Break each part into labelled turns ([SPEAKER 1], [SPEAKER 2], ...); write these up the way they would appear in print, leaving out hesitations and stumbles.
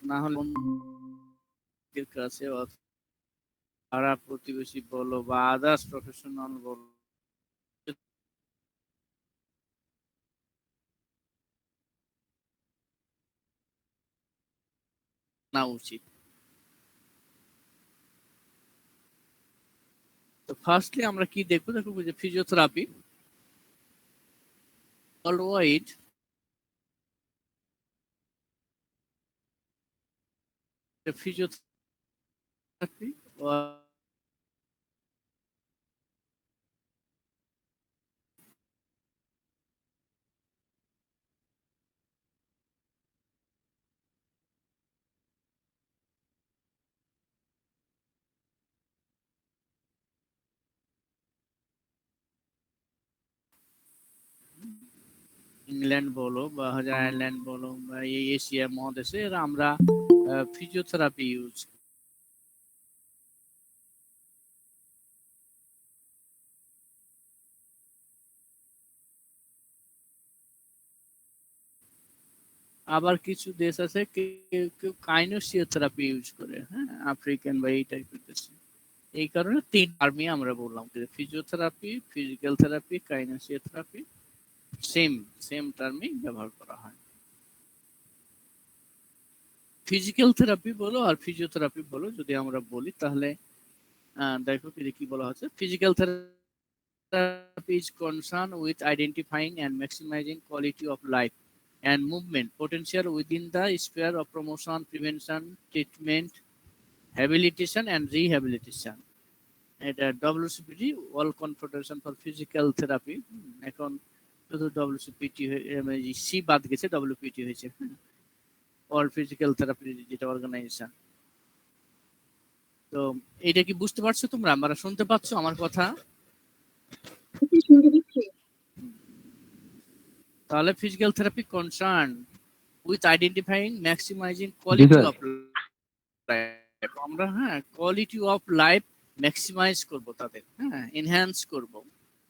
[SPEAKER 1] না হলে অন্যের কাছে পাড়া প্রতিবেশী বলো বা আদার্স প্রফেশনাল বলো না উচিত। তো ফার্স্টলি আমরা কি দেখবো, দেখো যে ফিজিওথেরাপি ওয়ার্ল্ড ফিজিওথেরাপি ইংল্যান্ড বলো বা আয়ারল্যান্ড বলো বা এই এশিয়া মহাদেশে এরা আমরা ফিজিওথেরাপি ইউজ। আবার কিছু দেশ আছে কেউ কাইনোসিওথেরাপি ইউজ করে, হ্যাঁ, আফ্রিকান বা এই টাইপের দেশে। এই কারণে তিন টার্মই আমরা বললাম যে physiotherapy, physical therapy, kinesiotherapy same same টার্মই ব্যবহার করা হয়। ফিজিক্যাল থেরাপি বলো আর ফিজিওথেরাপি বলো যদি আমরা বলি তাহলে দেখো কি বলা হচ্ছে। Physical therapy is concern with identifying and maximising quality of life and movement potential within the sphere of promotion, prevention, treatment, habilitation and rehabilitation. এটা WCPT world confederation for physical therapy. এখন শুধু ডব্লিউসিপিটি সি বাদ গেছে, WPT হয়েছে, world physical therapy যেটা organisation. তো এটা কি বুঝতে পারছো তোমরা, আমরা শুনতে পাচ্ছ আমার কথা? তাহলে physical therapy concern with identifying maximising quality of life. আমরা কোয়ালিটি অফ লাইফ ম্যাক্সিমাইজ করব, তাদের এনহ্যান্স করব।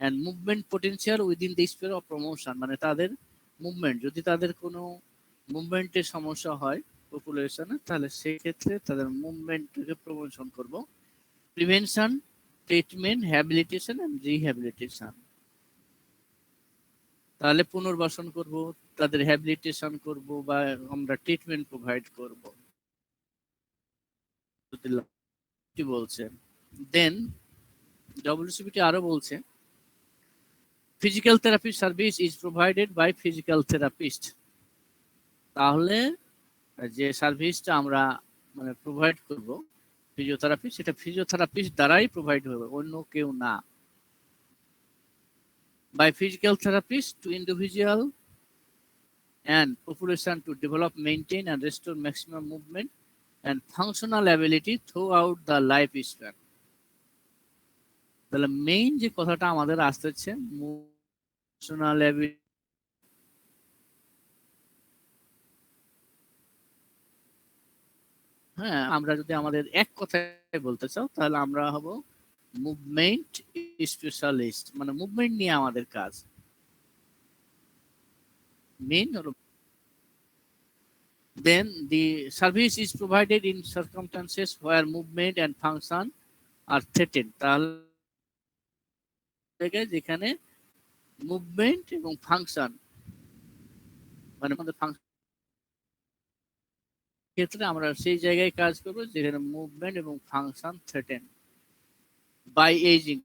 [SPEAKER 1] And movement potential within the sphere of promotion, মানে তাদের মুভমেন্ট, যদি তাদের কোনো মুভমেন্টের সমস্যা হয় পপুলেশনে তাহলে সেক্ষেত্রে তাদের মুভমেন্টকে প্রমোশন করব। Prevention, treatment, habilitation and rehabilitation, তাহলে পুনর্বাসন করব, তাদের হ্যাবিলিটেশন করব বা আমরা ট্রিটমেন্ট প্রোভাইড করব। কি বলছে দেন ডব্লিউসিপিটি আরো বলছে physical therapy service is provided by physical therapist. তাহলে যে সার্ভিসটা আমরা মানে প্রোভাইড করব ফিজিওথেরাপি, সেটা ফিজিওথেরাপিস্ট দ্বারাই প্রোভাইড হবে, অন্য কেউ না। By physical therapist to individual and population to develop, maintain and restore maximum movement and functional ability throughout the life span. তাহলে মেইন যে কথাটা আমাদের আসতেছে functional ability, আমরা যদি আমাদের এক কথায় বলতে চাও তাহলে আমরা হব মুভমেন্ট স্পেশালিস্ট, মানে মুভমেন্ট নিয়ে আমাদের কাজ মেইন হলো। Then the service is provided in circumstances where movement and function are threatened. তাহলে যেখানে মুভমেন্ট এবং ফাংশন মানে আমাদের ফাংশন ক্ষেত্রে আমরা সেই জায়গায় কাজ করব যেখানে মুভমেন্ট এবং ফাংশন থ্রেটেন বাই এজিং।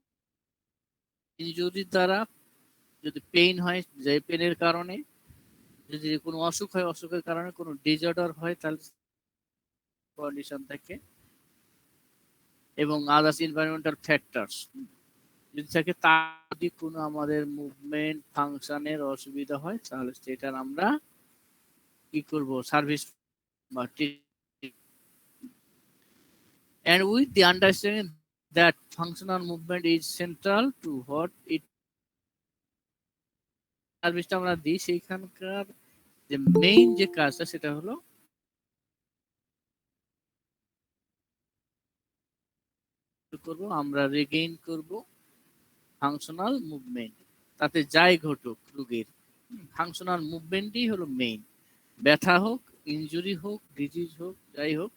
[SPEAKER 1] ইনজুরির দ্বারা, যদি পেইন হয়, যে পেনের কারণে, যদি কোনো অসুখ হয়, অসুখের কারণে কোনো ডিসঅর্ডার হয় তাহলে কন্ডিশন থেকে, এবং আদার্স এনভায়রনমেন্টাল ফ্যাক্টরস যদি থাকে, তার যদি কোনো আমাদের মুভমেন্ট ফাংশনের অসুবিধা হয় তাহলে সেটার আমরা কি করব, সার্ভিস বা and with the understanding that functional movement is central to what it সার্ভিসটা আমরা দিই, সেইখানকার যে মেইন যে কাজটা সেটা হলো করব আমরা রিগেইন করব ফাংশনাল মুভমেন্ট। তাতে যাই ঘটুক রোগীর ফাংশনাল মুভমেন্টই হলো মেইন। ব্যথা হোক, ইনজুরি হোক, ডিজিজ হোক, যাই হোক,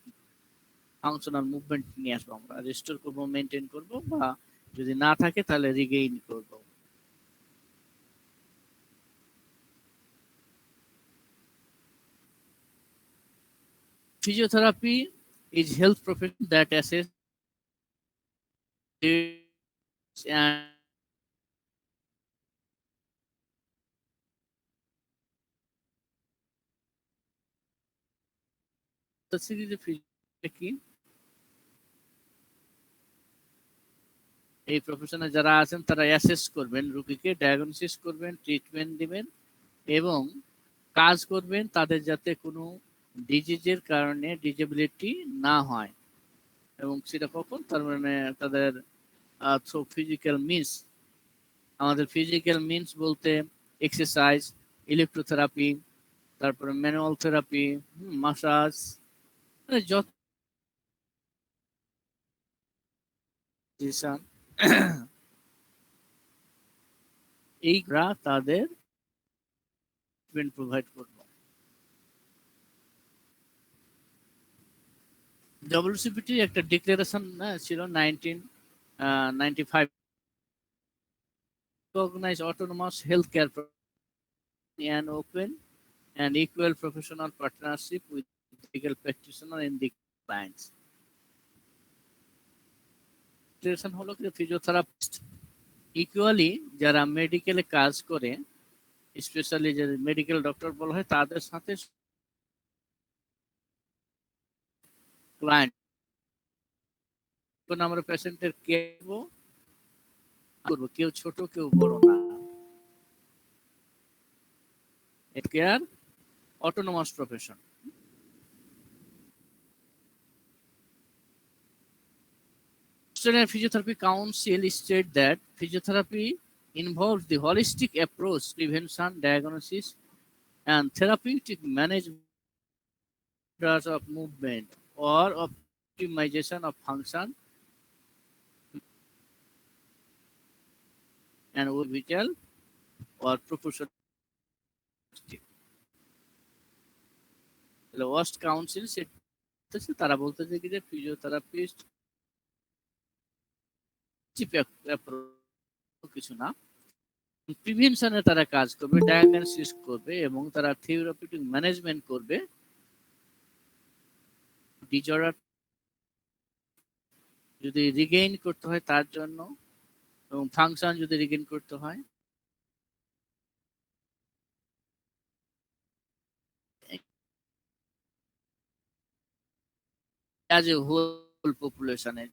[SPEAKER 1] ফাংশনাল মুভমেন্ট নিয়ে আসবো, আমরা রেস্টোর করবো, মেনটেন করব, বা যদি না থাকে তাহলে রিগেইন করব। Physiotherapy is health profession that assess and the series of কি এই প্রফেশনে যারা আছেন তারা অ্যাসেস করবেন, রোগীকে ডায়াগনোসিস করবেন, ট্রিটমেন্ট দিবেন এবং কাজ করবেন তাদের যাতে কোনো ডিজিজের কারণে ডিজেবিলিটি না হয়, এবং সেটা কখন, তার মানে তাদের থ্রু ফিজিক্যাল মিনস। আমাদের ফিজিক্যাল মিনস বলতে এক্সারসাইজ, ইলেকট্রোথেরাপি, তারপরে ম্যানুয়াল থেরাপি, মাসাজ, যত এইগুলা তাদের ট্রিটমেন্ট প্রোভাইড করব। ডব্লিউসিপিটি একটা ডিক্লারেশন ছিল 1995, recognize autonomous healthcare and open and equal professional partnership with legal practitioner in the clients. Declaration হলো যে ফিজিওথেরাপিস্ট ইকুয়ালি যারা মেডিকেলে কাজ করে, স্পেশালি যে মেডিকেল ডক্টর বলা হয়, তাদের সাথে ক্লায়েন্ট, কোন আমরা পেশেন্টের কেয়ার করব, কেউ ছোট কেউ বড় না, care autonomous profession. Australian Physiotherapy Council state that physiotherapy involves the holistic approach, prevention, diagnosis, and therapeutic management of movement or optimization of function and individual or proportional. ওয়াস্ট কাউন্সিল তারা বলতেছে কি যে ফিজিওথেরাপিস্ট কিছু না, প্রিভেনশনে তারা কাজ করবে, ডায়াগনোসিস করবে এবং তারা থেরাপিউটিক ম্যানেজমেন্ট করবে ডিজঅর্ডার যদি রিগেইন করতে হয় তার জন্য, এবং ফাংশন যদি রিগেইন করতে হয় অ্যাজ এ হোল পপুলেশনে।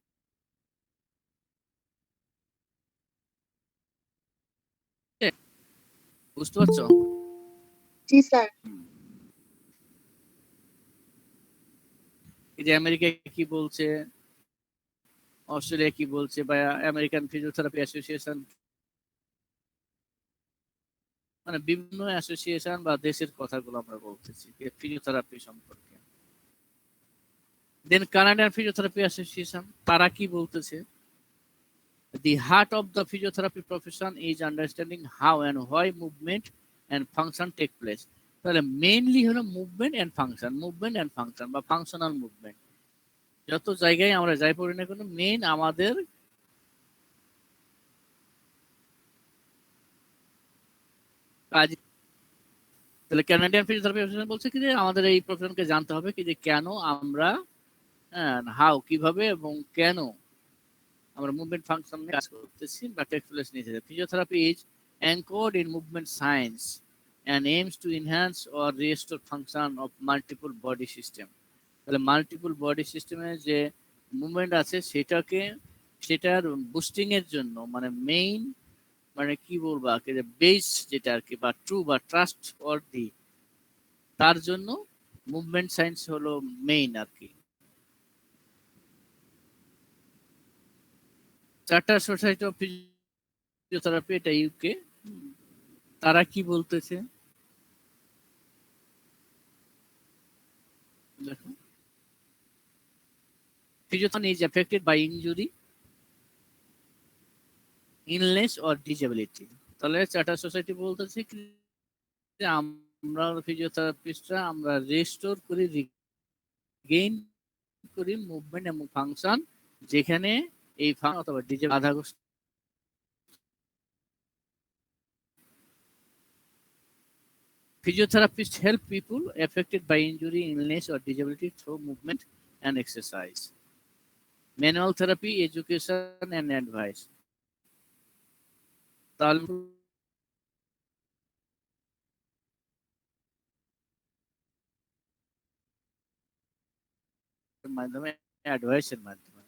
[SPEAKER 1] বুঝতে পারছো?
[SPEAKER 2] জি স্যার।
[SPEAKER 1] এই যে আমেরিকা কি বলছে, অস্ট্রেলিয়া কি বলছে, বা আমেরিকান ফিজিওথেরাপি অ্যাসোসিয়েশন, মানে বিভিন্ন অ্যাসোসিয়েশন বা দেশের কথাগুলো আমরা বলতেছি ফিজিওথেরাপি সম্পর্কে। দেন কানাডিয়ান ফিজিওথেরাপি অ্যাসোসিয়েশন তারা কি বলতেছে, the heart of the physiotherapy profession is understanding how and why movement and function take place. তাহলে মেইনলি হলো movement and function, movement and function বা ফাংশনাল মুভমেন্ট। যত জায়গায় আমরা যাই পড়ি না কেন, মেইন আমাদের কাজ। তাহলে কানাডিয়ান ফিজিওথেরাপি অ্যাসোসিয়েশন বলছে কি যে আমাদের এই প্রফেশনকে জানতে হবে কি যে কেন আমরা, হাউ কিভাবে এবং কেন আমরা মুভমেন্ট ফাংশন নিয়ে কাজ করতেছি বা টেক প্লেস নিতে। Physiotherapy is anchored in movement science and aims to enhance or restore function of multiple body system. তাহলে মাল্টিপল বডি সিস্টেমে যে মুভমেন্ট আছে সেটাকে, সেটার বুস্টিং এর জন্য, মানে মেইন, মানে কি বলবো আর কি, যে বেস যেটা আর কি, বা ট্রু বা ট্রাস্ট ফর দি, তার জন্য মুভমেন্ট সায়েন্স হলো মেইন আর কি। চার্টার সোসাইটি অফ ফিজিওথেরাপি, এটা ইউকে, তারা কি বলতেছে দেখো, physiotherapy is affected by injury, illness or disability. তাহলে চার্টার সোসাইটি বলতেছে যে আমরা ফিজিওথেরাপিস্টরা আমরা রেস্টোর করি, রিগেইন করি মুভমেন্ট এবং ফাংশন, যেখানে এই ফাংশন অথবা ডিজে বাধাগ্রস্ত। Physiotherapists help people affected by injury, illness, or disability through movement and exercise. Manual therapy, education, and advice. তাহলে মাধ্যমে, অ্যাডভাইসের মাধ্যমে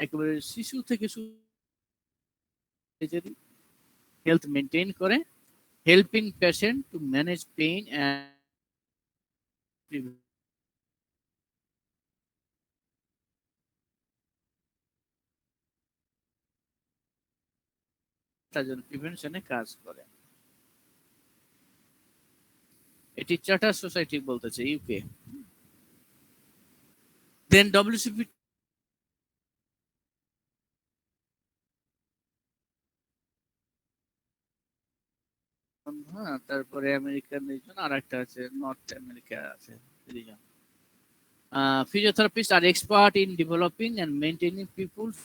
[SPEAKER 1] একেবারে শিশু থেকে হেলথ মেনটেন করে, helping patient to manage pain and তার জন্য প্রিভেনশনে কাজ করে। এটি চার্টার সোসাইটি বলতেছে, ইউকে। দেন ডব্লিউসিপি হ্যাঁ, তারপরে আমেরিকান রিজন, আর একটা আছে নর্থ আমেরিকা আছে reason. Physiotherapists are expert in developing and maintaining people's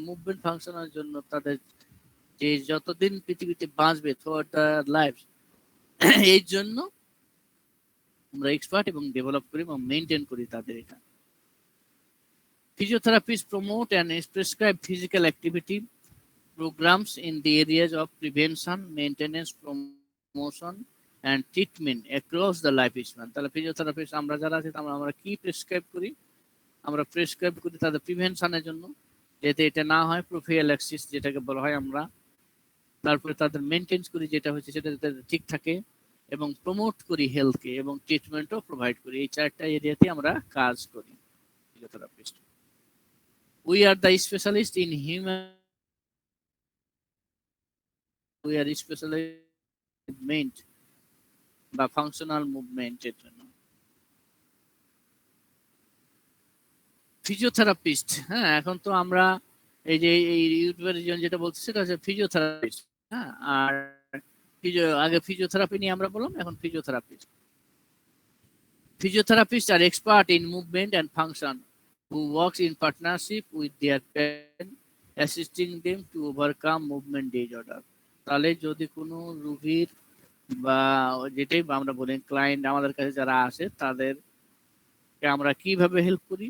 [SPEAKER 1] movement ফাংশনের জন্য, তাদের যে যতদিন পৃথিবীতে বাঁচবে থ্রুআউট দ্য লাইফ, এই জন্য আমরা এক্সপার্ট এবং ডেভেলপ করি এবং মেনটেন করি তাদের এটা। Physiotherapists promote and prescribe physical activity programs in the areas of prevention, maintenance, promotion and treatment across the lifespan. তাহলে ফিজিওথেরাপিস্ট আমরা যারা আছি আমরা কি প্রেসক্রাইব করি? আমরা প্রেসক্রাইব করি তাদের প্রিভেনশনের জন্য, যাতে এটা না হয়, প্রোফিলাক্সিস যেটাকে বলা হয় আমরা। তারপরে তাদের মেনটেন করি, যেটা হচ্ছে সেটা যাতে ঠিক থাকে, এবং প্রমোট করি হেলথকে, এবং ট্রিটমেন্টও প্রোভাইড করি। এই চারটা এরিয়াতে আমরা কাজ করি physiotherapist. We are the specialist in human, we are specialized বা ফাংশনাল মুভমেন্টের জন্য। ফিজিওথেরাপিস্ট, হ্যাঁ, এখন তো আমরা এই যে এই ইউটিউবের যেটা বলছি সেটা হচ্ছে ফিজিওথেরাপিস্ট। হ্যাঁ, আর আগে ফিজিওথেরাপি নিয়ে আমরা বললাম, এখন physiotherapist. Physiotherapists are expert in movement and function who works in partnership with their patient, assisting them to overcome movement disorder. তাহলে যদি কোনো রোগীর বা যেটাই আমরা বলি ক্লায়েন্ট আমাদের কাছে যারা আসে, তাদেরকে আমরা কিভাবে হেল্প করি,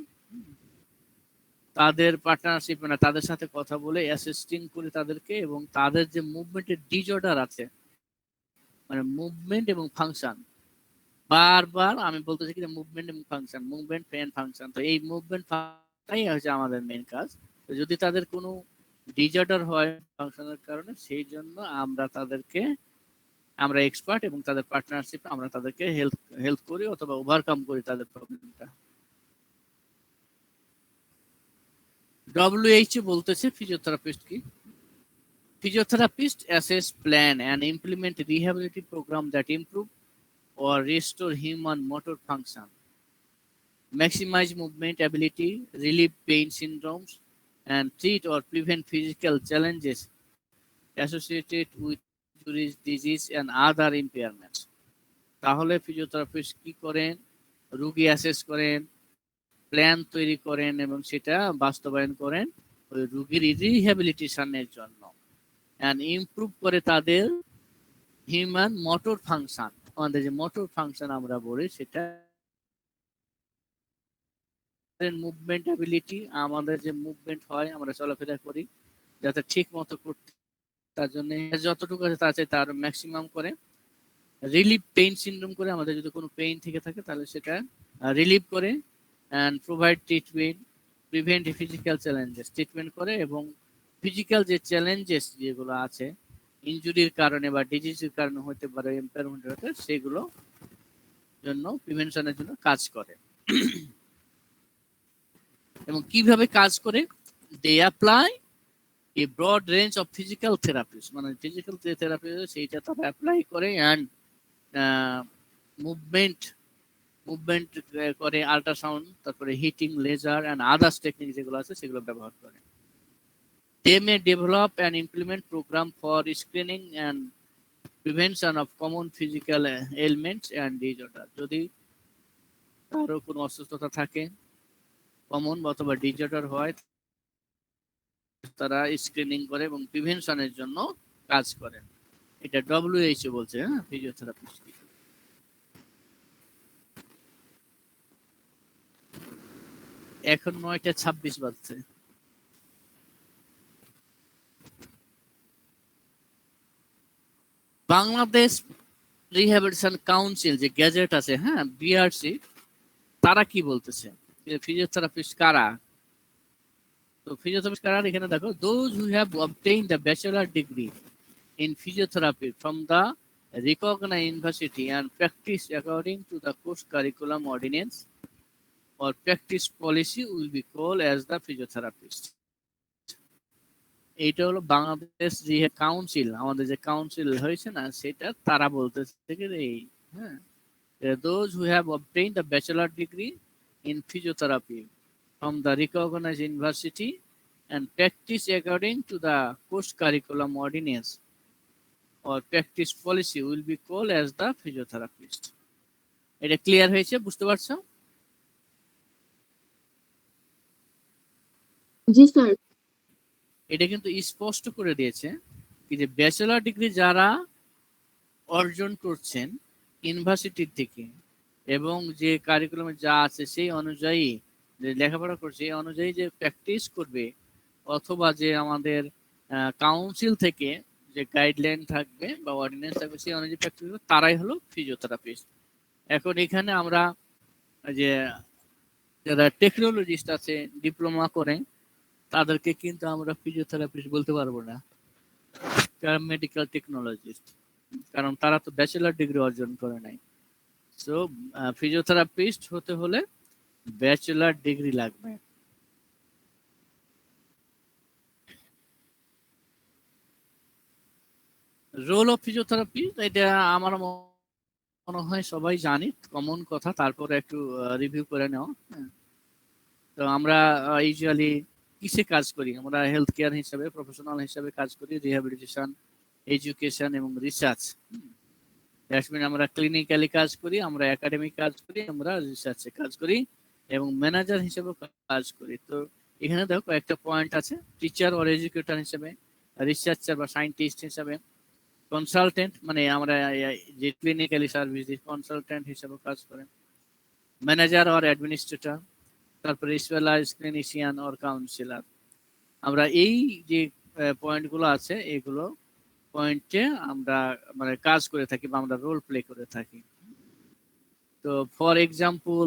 [SPEAKER 1] তাদের পার্টনারশিপ মানে তাদের সাথে কথা বলে অ্যাসিস্টিং করি তাদেরকে, এবং তাদের যে মুভমেন্টের ডিসঅর্ডার আছে, মানে মুভমেন্ট এবং ফাংশন, বারবার আমি বলতে চাই যে মুভমেন্ট এবং ফাংশন, মুভমেন্ট এন্ড ফাংশন। তো এই মুভমেন্ট ফাংশনটাই হচ্ছে আমাদের মেইন কাজ। তো যদি তাদের কোনো ডিসঅর্ডার হয় ফাংশনের কারণে, সেই জন্য আমরা এক্সপার্ট এবং তাদের পার্টনারশিপ আমরা তাদেরকে হেল্প করি অথবা ওভারকাম করি তাদের প্রবলেমটা। WHO বলতেছে ফিজিওথেরাপিস্ট কি? Physiotherapists assess, plan and implement rehabilitation program that improve or restore human motor function, maximize movement ability, relieve pain syndromes, and treat or prevent physical challenges associated with injuries, disease, and other impairments. তাহলে physiotherapist কি করেন? রোগী assess করেন, plan তৈরি করেন, এবং সেটা বাস্তবায়ন করেন ওই রোগীর রিহ্যাবিলিটেশনের জন্য, and ইমপ্রুভ করে তাদের হিউম্যান মোটর ফাংশন। আমাদের যে মোটর ফাংশন আমরা বলি, সেটা মুভমেন্ট অ্যাবিলিটি, আমাদের যে মুভমেন্ট হয়, আমরা চলাফেরা করি, যাতে ঠিক মতো করতে, তার জন্য যতটুকু আছে তার চাই তার ম্যাক্সিমাম করে। রিলিভ পেইন সিনড্রোম করে, আমাদের যদি কোনো পেইন থেকে থাকে তাহলে সেটা রিলিভ করে, and provide treatment, prevent physical challenges, treatment করে, এবং ফিজিক্যাল যে চ্যালেঞ্জেস যেগুলো আছে ইনজুরির কারণে বা ডিজিজের কারণে হতে পারে, এম্পায়ারমেন্ট হতে, সেগুলো জন্য প্রিভেনশনের জন্য কাজ করে। এবং কিভাবে কাজ করে? They apply a broad range of physical therapies, মানে ফিজিক্যাল থেরাপি সেইটা তারা অ্যাপ্লাই করে, অ্যান্ড মুভমেন্ট করে, আল্ট্রাসাউন্ড, তারপরে heating, laser and others technique যেগুলো আছে সেগুলো ব্যবহার করে। They may develop and implement program for screening and prevention of common physical ailments and disorder. যদি কারো কোনো অসুস্থতা থাকে, কমন অথবা ডিজঅর্ডার হয়, তারা স্ক্রিনিং করে এবং প্রিভেনশনের জন্য কাজ করে। এটা WHO বলছে, হ্যাঁ, ফিজিওথেরাপিস্ট। এখন 9:26 বাজছে। বাংলাদেশ রিহ্যাবিলিটেশন কাউন্সিল যে গ্যাজেট আছে, হ্যাঁ, BRC, তারা কি বলতেছে ফিজিওথেরাপিস্ট কারা? তো ফিজিওথেরাপিস্ট কারা এখানে দেখো, those who have obtained the bachelor degree in physiotherapy from the recognized university and practice according to the course curriculum ordinance or practice policy will be called as the physiotherapist. এইটা হলো Bangladesh rehab council, আমাদের যে council হয়েছে না, সেটা তারা বলতেছে এই, হ্যাঁ, those who have obtained the bachelor degree in physiotherapy from the recognized university and practice according to the course curriculum ordinance or practice policy will be called as the physiotherapist. এটা clear হয়েছে? বুঝতে পারছো?
[SPEAKER 2] জি sir.
[SPEAKER 1] এটা কিন্তু স্পষ্ট করে দিয়েছে কি যে ব্যাচেলর ডিগ্রি যারা অর্জন করছেন ইউনিভার্সিটির থেকে এবং যে কারিকুলামে যা আছে সেই অনুযায়ী যে লেখাপড়া করছে, এই অনুযায়ী যে প্র্যাকটিস করবে, অথবা যে আমাদের কাউন্সিল থেকে যে গাইডলাইন থাকবে বা অর্ডিন্যান্স থাকবে সেই অনুযায়ী প্র্যাকটিস করবে, তারাই হলো ফিজিওথেরাপিস্ট। এখন এখানে আমরা যে যারা টেকনোলজিস্ট আছে ডিপ্লোমা করে, তাদেরকে কিন্তু আমরা ফিজিওথেরাপিস্ট বলতে পারবো না, মেডিকেল টেকনোলজিস্ট, কারণ তারা তো ব্যাচেলর ডিগ্রি অর্জন করে নাই। সো ফিজিওথেরাপিস্ট হতে হলে ব্যাচেলর ডিগ্রি লাগবে। রোল অফ ফিজিওথেরাপি, এটা আমার মনে হয় সবাই জানি, কমন কথা, তারপরে একটু রিভিউ করে নেওয়া। তো আমরা ইউজুয়ালি কিসে কাজ করি? আমরা হেলথ কেয়ার হিসাবে, প্রফেশনাল হিসাবে কাজ করি, রিহ্যাবিলিটেশন, এডুকেশন এবং রিসার্চ। আমরা ক্লিনিক্যালি কাজ করি, আমরা একাডেমিক কাজ করি, আমরা রিসার্চে কাজ করি এবং ম্যানেজার হিসেবে কাজ করি। তো এখানে দেখো কয়েকটা পয়েন্ট আছে, টিচার অর এডুকেটর হিসেবে, রিসার্চার বা সায়েন্টিস্ট হিসেবে, কনসালটেন্ট মানে আমরা যে ক্লিনিক্যালি সার্ভিস দিই কনসালটেন্ট হিসেবে কাজ করেন, ম্যানেজার অর অ্যাডমিনিস্ট্রেটর, তারপরে স্পেশালাইজড ক্লিনিশিয়ান অর কাউন্সিলর। আমরা এই যে পয়েন্টগুলো আছে, এগুলো পয়েন্টে আমরা মানে কাজ করে থাকি বা আমরা রোল প্লে করে থাকি। তো ফর এক্সাম্পল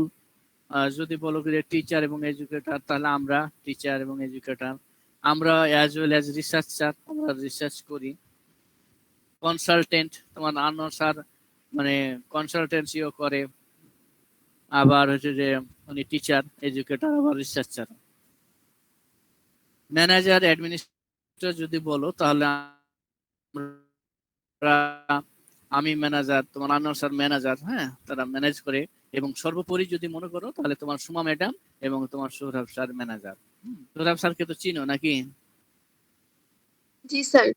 [SPEAKER 1] যদি বলো যে টিচার এবং এডুকেটর, তাহলে আমরা টিচার এবং এডুকেটর। আমরা অ্যাজ ওয়েল অ্যাজ রিসার্চার, আমরা রিসার্চ করি। কনসালটেন্ট, তোমার আনোয়ার স্যার মানে কনসালটেন্সিও করে, আবার হচ্ছে যে উনি টিচার, এডুকেটর, আবার রিসার্চার। ম্যানেজার, অ্যাডমিনিস্ট্রেটর যদি বলো, তাহলে আমি ম্যানেজার, তোমার আনোয়ার স্যার ম্যানেজার, হ্যাঁ, তারা ম্যানেজ করে। এবং সর্বোপরি যদি মনে করো, তাহলে তোমার সুমা ম্যাডাম এবং তোমার সোহরাব স্যার ম্যানেজার। সোহরাব স্যারকে তো চিনো নাকি?
[SPEAKER 2] জি স্যার।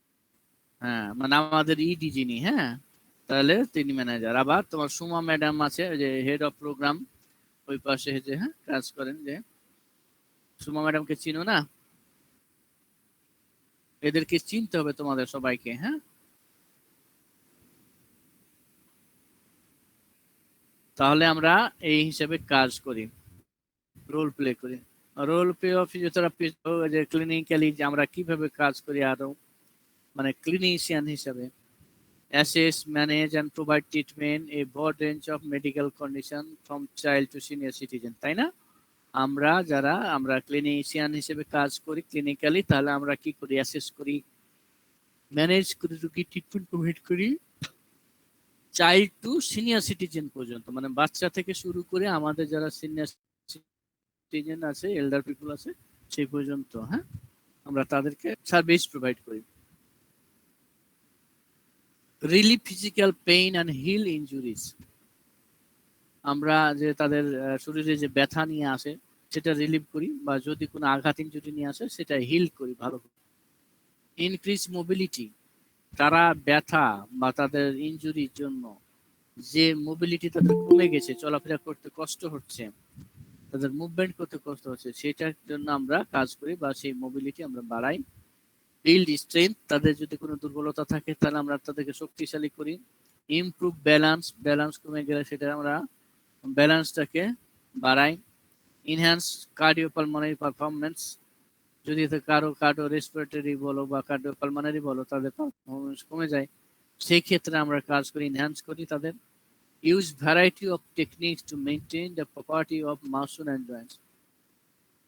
[SPEAKER 1] হ্যাঁ, মানে আমাদের ইডি যিনি, হ্যাঁ, তাহলে তিনি ম্যানেজার। আবার তোমার সুমা ম্যাডাম আছে, যে হেড অফ প্রোগ্রাম, ওই পাশে যে হ্যাঁ কাজ করেন, যে সুমা ম্যাডামকে চিনো না? এদেরকে চিনতে হবে তোমাদের সবাইকে, হ্যাঁ। তাহলে আমরা এই হিসেবে কাজ করি, রোল প্লে করি। রোল প্লে অফ ফিজিওথেরাপি, যে ক্লিনিক্যালি যে আমরা কিভাবে কাজ করি, আরো মানে ক্লিনিশিয়ান হিসেবে assess, manage and provide treatment a broad range of medical condition from child to senior citizen, তাই না? আমরা যারা আমরা ক্লিনিশিয়ান হিসেবে কাজ করি ক্লিনিক্যালি, তাহলে আমরা কি করি? অ্যাসেস করি, ম্যানেজ করি, রোগী ট্রিটমেন্ট প্রোভাইড করি চাইল্ড টু সিনিয়র সিটিজেন পর্যন্ত, মানে বাচ্চা থেকে শুরু করে আমাদের যারা সিনিয়র সিটিজেন আছে, এল্ডার পিপল আছে, সেই পর্যন্ত, হ্যাঁ, আমরা তাদেরকে সার্ভিস প্রোভাইড করি। Relieve physical pain and heal injuries, আমরা যে তাদের শরীরে যে ব্যথা নিয়ে আসে সেটা রিলিভ করি, বা যদি কোনো আঘাত ইনজুরি নিয়ে আসে সেটা হিল করি ভালো করে। ইনক্রিজ মোবিলিটি, তারা ব্যথা বা তাদের ইনজুরির জন্য যে মোবিলিটি তাদের কমে গেছে, চলাফেরা করতে কষ্ট হচ্ছে, তাদের মুভমেন্ট করতে কষ্ট হচ্ছে, সেটার জন্য আমরা কাজ করি বা সেই মোবিলিটি আমরা বাড়াই। বিল্ড স্ট্রেংথ, তাদের যদি কোনো দুর্বলতা থাকে তাহলে আমরা তাদেরকে শক্তিশালী করি। ইমপ্রুভ ব্যালেন্স, ব্যালেন্স কমে গেলে সেটা আমরা ব্যালেন্সটাকে বাড়াই। ইনহ্যান্স কার্ডিওপালমোনারি পারফরমেন্স, যদি কারো কার্ডিও রেসপিরেটরি বলো বা কার্ডিওপালমোনারি বলো তাদের পারফরমেন্স কমে যায়, সেই ক্ষেত্রে আমরা কাজ করি, ইনহ্যান্স করি তাদের। Use variety of techniques to maintain the property of muscle and Joints,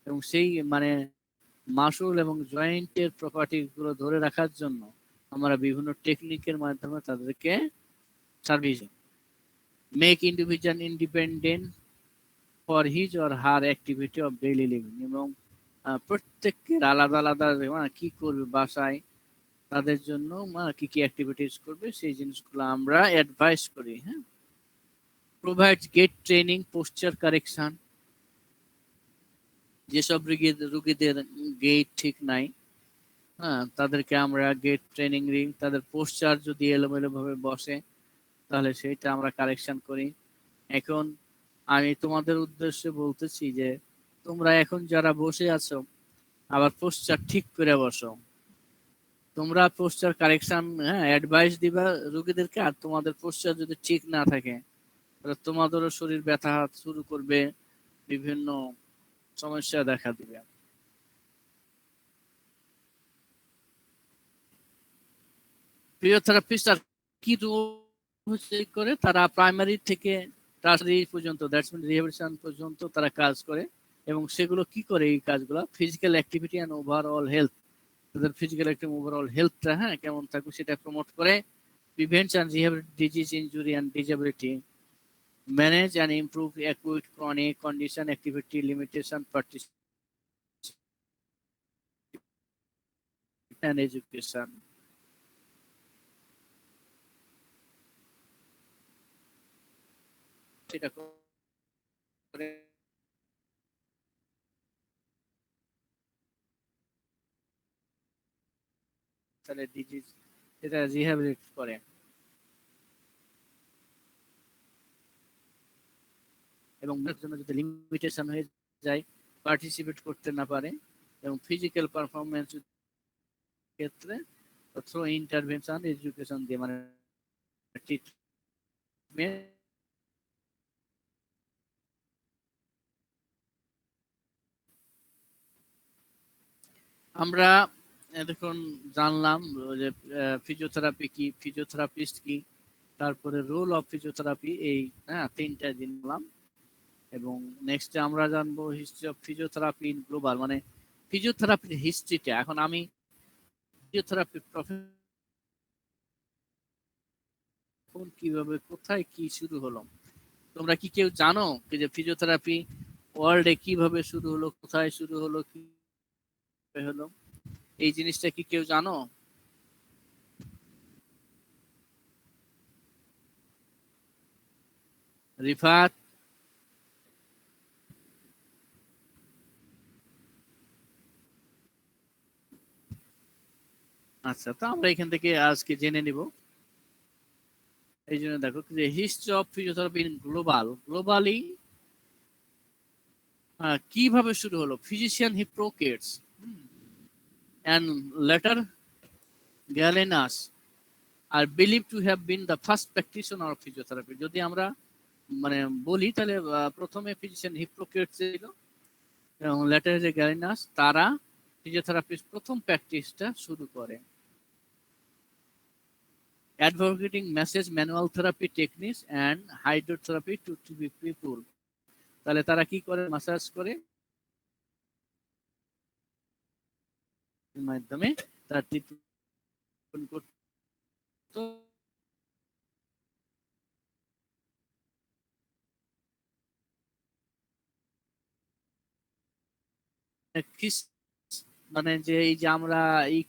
[SPEAKER 1] এবং সেই মানে মাসল এবং জয়েন্টের প্রপার্টি গুলো ধরে রাখার জন্য আমরা বিভিন্ন টেকনিকের মাধ্যমে তাদেরকে service. Make individual independent for his or her activity of daily living, এবং প্রত্যেকের আলাদা আলাদা কি করবে বাসায়, তাদের জন্য কি কি অ্যাক্টিভিটিস করবে সেই জিনিসগুলো আমরা অ্যাডভাইস করি। হ্যাঁ, প্রোভাইড গেট ট্রেনিং পোস্চার কারেকশন, যেসব রুগীদের গেট ঠিক নাই, হ্যাঁ, তাদেরকে আমরা গেট ট্রেনিং দিই। তাদের পোস্চার যদি এলোমেলো ভাবে বসে তাহলে সেটা আমরা কারেকশন করি। এখন আমি তোমাদের উদ্দেশ্যে বলতেছি যে তোমরা এখন যারা বসে আছো আবার পোস্টার ঠিক করে বসো। তোমরা পোস্টার কারেকশন, হ্যাঁ, অ্যাডভাইস দিবা রোগীদেরকে, আর তোমাদের পোস্টার যদি ঠিক না থাকে তাহলে তোমাদেরও শরীর ব্যথা শুরু করবে, বিভিন্ন সমস্যা দেখা দিবে। ফিজিওথেরাপিস্ট আর কি রোল করে, তারা প্রাইমারি থেকে টার্সারি পর্যন্ত, দ্যাটস মিন রিহ্যাবিলিটেশন পর্যন্ত তারা কাজ করে। এবং সেগুলো কি করে, এই কাজগুলো physical activity and overall health, তাদের ফিজিক্যাল অ্যাক্টিভ ওভারঅল হেলথটা হ্যাঁ কেমন থাকবে সেটা প্রমোট করে। Prevents and rehabilitate disease injury and disability, manage and improve acute chronic condition activity limitation participation and education. সেটা করে তাহলে ডিজিজ সেটা রিহ্যাবিলিট করে। এবং জন্য যদি লিমিটেশন হয়ে যায়, পার্টিসিপেট করতে না পারে, এবং ফিজিক্যাল পারফরমেন্স ক্ষেত্রে থ্রো ইন্টারভেনশন এডুকেশন দিয়ে মানে ট্রিটমেন্ট। আমরা দেখুন জানলাম যে ফিজিওথেরাপি কি, ফিজিওথেরাপিস্ট কি, তারপরে রোল অফ ফিজিওথেরাপি, এই হ্যাঁ তিনটা জানলাম। এবং নেক্সট আমরা জানবো history of physiotherapy in global, মানে ফিজিওথেরাপির হিস্ট্রিটা। এখন আমি ফিজিওথেরাপি প্রফেশন কিভাবে কোথায় কি শুরু হলো, তোমরা কি কেউ জানো যে ফিজিওথেরাপি ওয়ার্ল্ডে কিভাবে শুরু হলো, কোথায় শুরু হলো, কি হলো, এই জিনিসটা কি কেউ জানো? রিফাত? আচ্ছা, তো আমরা এখান থেকে আজকে জেনে নিব। এই জন্য দেখো যে history of physiotherapy in global, globally কিভাবে শুরু হলো। Physician Hippocrates and later Galenas are believed to have been the first practitioner of physiotherapy. যদি আমরা মানে বলি তাহলে প্রথমে ফিজিশিয়ান হিপ্পোক্রেটস ছিল, এবং লেটার যে গ্যালিনাস, তারা ফিজিওথেরাপির প্রথম প্র্যাকটিসটা শুরু করে। Advocating massage manual therapy techniques and hydrotherapy to TB people, তাহলে তারা কি করে, মাসাজ করে মাধ্যমে তার ট্রিটমেন্ট করতো। মানে যে এই যে আমরা এই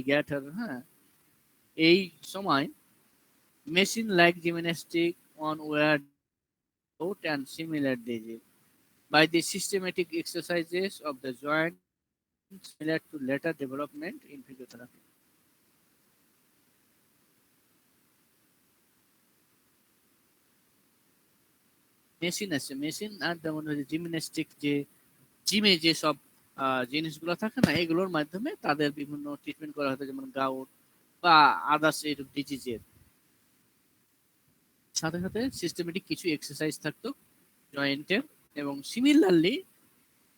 [SPEAKER 1] গ্যাটার, হ্যাঁ, এই সময় machine like gymnastic on war out and similar disease by the systematic exercises of the joint similar to later development in physiotherapy. Machine আছে, মেশিন আর যেমন জিমন্যাস্টিক, যে জিমে যে সব জিনিসগুলো থাকে না, এগুলোর মাধ্যমে তাদের বিভিন্ন ট্রিটমেন্ট করা হতো, যেমন গাউট বা আদার্স এইরূপ ডিজিজের সাথে সাথে সিস্টেমেটিক কিছু এক্সারসাইজ থাকতো জয়েন্টের, এবং সিমিলারলি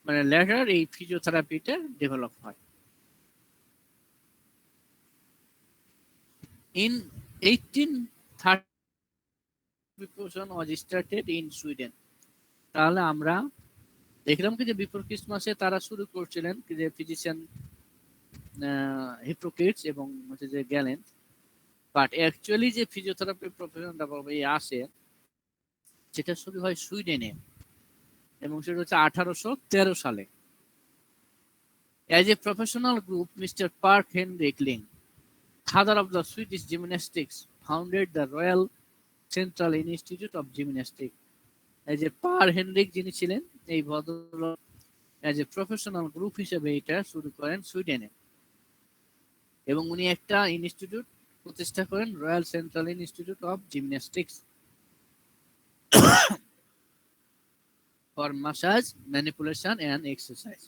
[SPEAKER 1] মানে লেটার এই ফিজিওথেরাপিটা ডেভেলপ হয়। In 1830 preparation was started in Sweden. তাহলে আমরা দেখলাম কি যে বিফোর ক্রিসমাসে তারা শুরু করছিলেন কি যে ফিজিশিয়ান হিপোক্রেটস এবং হচ্ছে যে গ্যালেন, বাট অ্যাকচুয়ালি যে ফিজিওথেরাপি প্রফেশনটা আসে সেটা শুরু হয় সুইডেনে, এবং সেটা হচ্ছে 1813 সালে। As a professional group, Mr. Park Henrik Ling, father of the Swedish gymnastics, founded the Royal Central Institute of Gymnastics. As a Per Henrik যিনি ছিলেন, এই ভদ্রলোক এজ এ প্রফেশনাল গ্রুপ হিসেবে এটা শুরু করেন সুইডেনে, এবং উনি একটা ইনস্টিটিউট প্রতিষ্ঠা করেন, royal central institute of gymnastics for massage, manipulation and exercise.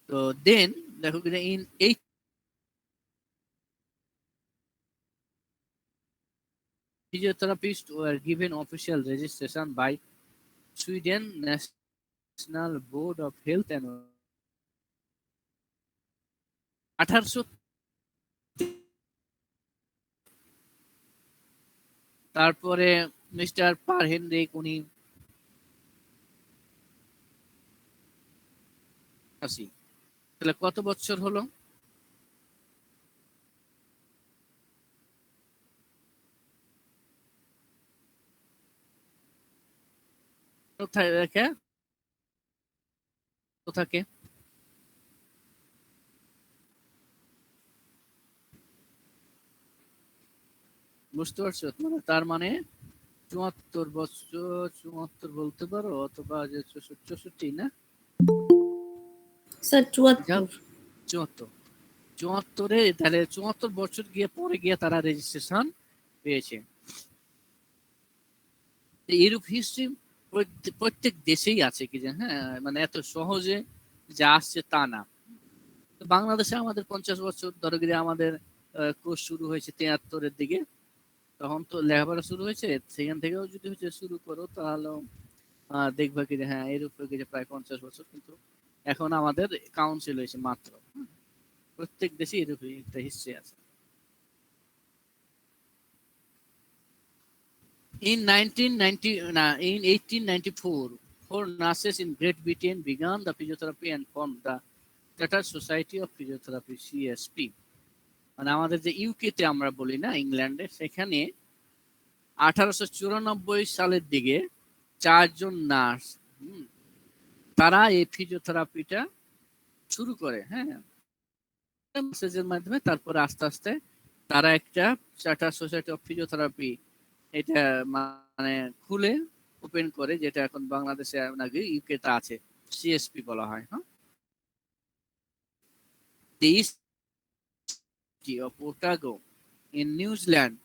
[SPEAKER 1] তো দেন দেখো ইন এই physiotherapists were given official registration by Sweden National Board of Health and 1800, তারপরে মিস্টার পার হেনরিক উনি আসি, তাহলে কত বছর হলো? কোথায় রেখে থাকে? বুঝতে পারছো? মানে তার মানে 74 বছর, 74 বলতে পারো, অথবা যে 64 না,
[SPEAKER 2] স্যার
[SPEAKER 1] যাক
[SPEAKER 2] 74।
[SPEAKER 1] 74, 74-এ তাহলে 74 বছর গিয়ে পরে গিয়ে তারা রেজিস্ট্রেশন পেয়েছে। এরূপ হিস্ট্রি প্রত্যেক দেশেই আছে কি যে, হ্যাঁ, মানে এত সহজে যা আসছে তা না। তো বাংলাদেশে আমাদের 50 বছর ধরে গিয়ে আমাদের কোর্স শুরু হয়েছে 73-এর দিকে, তখন তো লেখাপড়া শুরু হয়েছে, সেখান থেকেও যদি হচ্ছে শুরু করো তাহলে দেখবা কি যে হ্যাঁ এরূপ হয়ে গেছে প্রায় 50 বছর, কিন্তু এখন আমাদের কাউন্সিল হয়েছে মাত্র। প্রত্যেক দেশে এরূপ একটা হিস্ট্রি আছে। In 1990, in 1894, four nurses in Great Britain began the physiotherapy and formed the Tata Society of Physiotherapy (CSP). মানে আমাদের যে ইউকেতে আমরা বলি না, ইংল্যান্ডে, সেখানে 1894 সালের দিকে 4 জন নার্স তারা এই ফিজিওথেরাপিটা শুরু করে, হ্যাঁ, মেসেজের মাধ্যমে। তারপরে আস্তে আস্তে তারা একটা টাটা সোসাইটি অফ ফিজিওথেরাপি এটা মানে খুলে ওপেন করে, যেটা এখন বাংলাদেশে নাকি ইউকে তে আছে, সিএসপি বলা হয়। হ্যাঁ, the East of Otago in New Zealand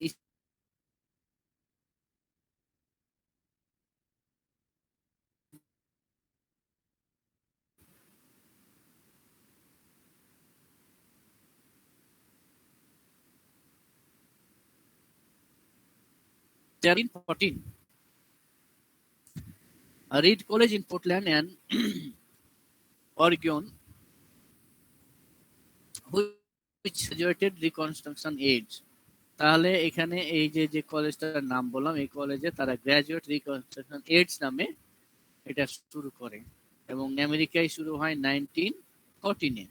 [SPEAKER 1] is 14. Reed College in Portland and Oregon, which graduated reconstruction aids. তাহলে এখানে এই যে যে কলেজটার নাম বললাম, এই কলেজে তারা গ্র্যাজুয়েট রিকনস্ট্রাকশন এইডস নামে এটা শুরু করে, এবং আমেরিকায় শুরু হয় 1914-এ।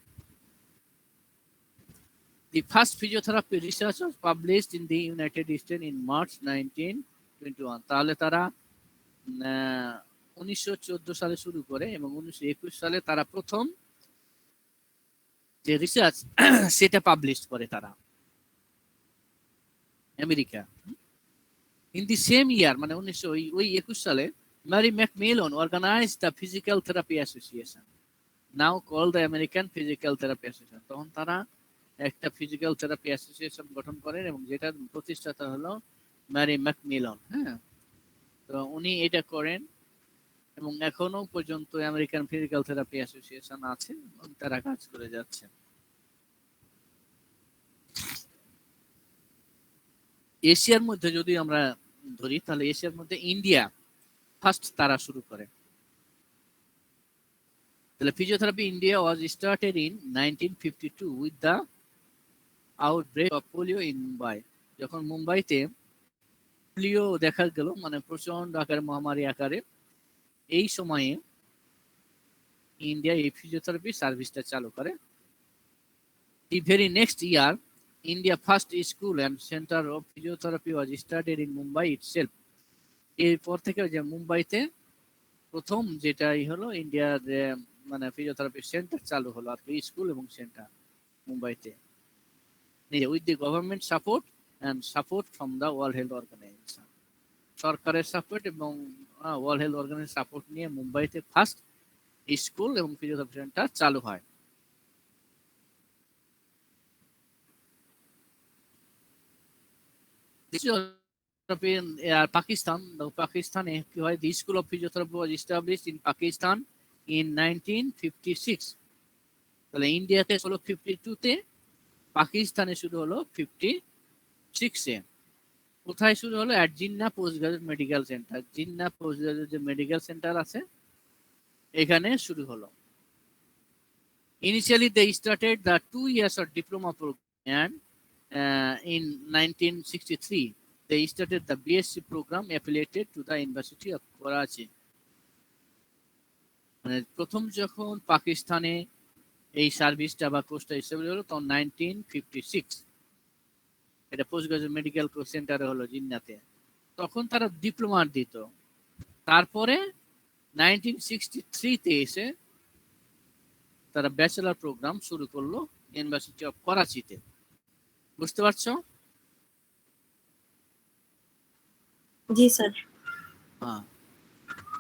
[SPEAKER 1] The first physiotherapy research was published in the United States in March 1921. তাহলে তারা 1914 সালে শুরু করে এবং 1921 সালে তারা প্রথম যে রিসার্চ সেটা পাবলিশ করে তারা America. In the same year মানে 1921 সালে Mary McMillan organise the physical therapy association, now call the American physical therapy association. তখন তারা একটা ফিজিক্যাল থেরাপি অ্যাসোসিয়েশন গঠন করেন এবং যেটার প্রতিষ্ঠাতা হলো ম্যারি ম্যাকমিলন। হ্যাঁ, তো উনি এটা করেন এবং এখনো পর্যন্ত আমেরিকান ফিজিক্যাল থেরাপি অ্যাসোসিয়েশন আছে এবং তারা কাজ করে যাচ্ছে। এশিয়ার মধ্যে যদি আমরা ধরি তাহলে এশিয়ার মধ্যে ইন্ডিয়া ফার্স্ট তারা শুরু করে। তাহলে physiotherapy India was started in 1952 with the outbreak of polio in Mumbai. যখন মুম্বাইতে পোলিও দেখা গেল মানে প্রচন্ড আকারে মহামারী আকারে, এই সময়ে ইন্ডিয়া এই ফিজিওথেরাপি সার্ভিসটা চালু করে। The very next year India first school and centre of physiotherapy was started in Mumbai itself. এরপর থেকে যে মুম্বাইতে প্রথম যেটাই হলো ইন্ডিয়ার মানে ফিজিওথেরাপি সেন্টার চালু হলো আর কি, স্কুল এবং সেন্টার মুম্বাইতে, with the government support and support from the world health organisation. সরকারের সাপোর্ট এবং ওয়ার্ল্ড হেলথ অর্গানাইজেশন সাপোর্ট নিয়ে মুম্বাইতে ফার্স্ট স্কুল এবং ফিজিওথেরাপি সেন্টার চালু হয়। পাকিস্তান, পাকিস্তানে কি হয়, the school of physiotherapy was established in Pakistan in 1956। তাহলে ইন্ডিয়াতে হলো 52 তে, পাকিস্তানে শুরু হলো 56 এ। কোথায় শুরু হলো? At Jinnah post graduate medical centre. Jinnah post graduate যে মেডিকেল সেন্টার আছে এখানে শুরু হলো। Initially they started the 2 years of diploma program and in 1963 they started the BSc program affiliated to the University of Karachi. মানে প্রথম যখন পাকিস্তানে এই সার্ভিসটা বা কোর্সটা এস্টাবলিশ হলো তখন 1956, এটা পোস্ট গ্রাজুয়েট মেডিকেল সেন্টারে হলো জিন্নাতে। তখন তারা ডিপ্লোমা দিত। তারপরে 1963 তে এসে তারা ব্যাচেলর প্রোগ্রাম শুরু করলো ইউনিভার্সিটি অফ করাচিতে। বুঝতে পারছো?
[SPEAKER 2] জি স্যার।
[SPEAKER 1] হ্যাঁ,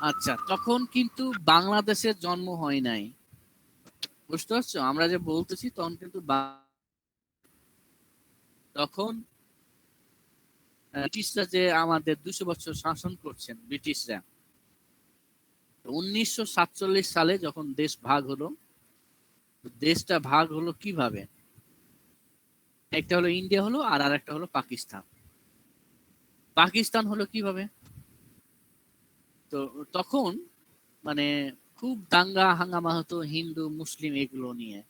[SPEAKER 1] আচ্ছা, তখন কিন্তু বাংলাদেশের জন্ম হয় নাই। বুঝতে পারছো? আমরা যে বলতেছি তখন কিন্তু তখন ব্রিটিশরা যে আমাদের 200 বছর শাসন করছেন ব্রিটিশরা, 1947 সালে যখন দেশ ভাগ হলো, দেশটা ভাগ হলো কিভাবে? একটা হলো ইন্ডিয়া হলো আর আরেকটা হলো পাকিস্তান। পাকিস্তান হলো কিভাবে? তো তখন মানে খুব দাঙ্গা হাঙ্গামা হতো হিন্দু মুসলিম এগুলো নিয়ে।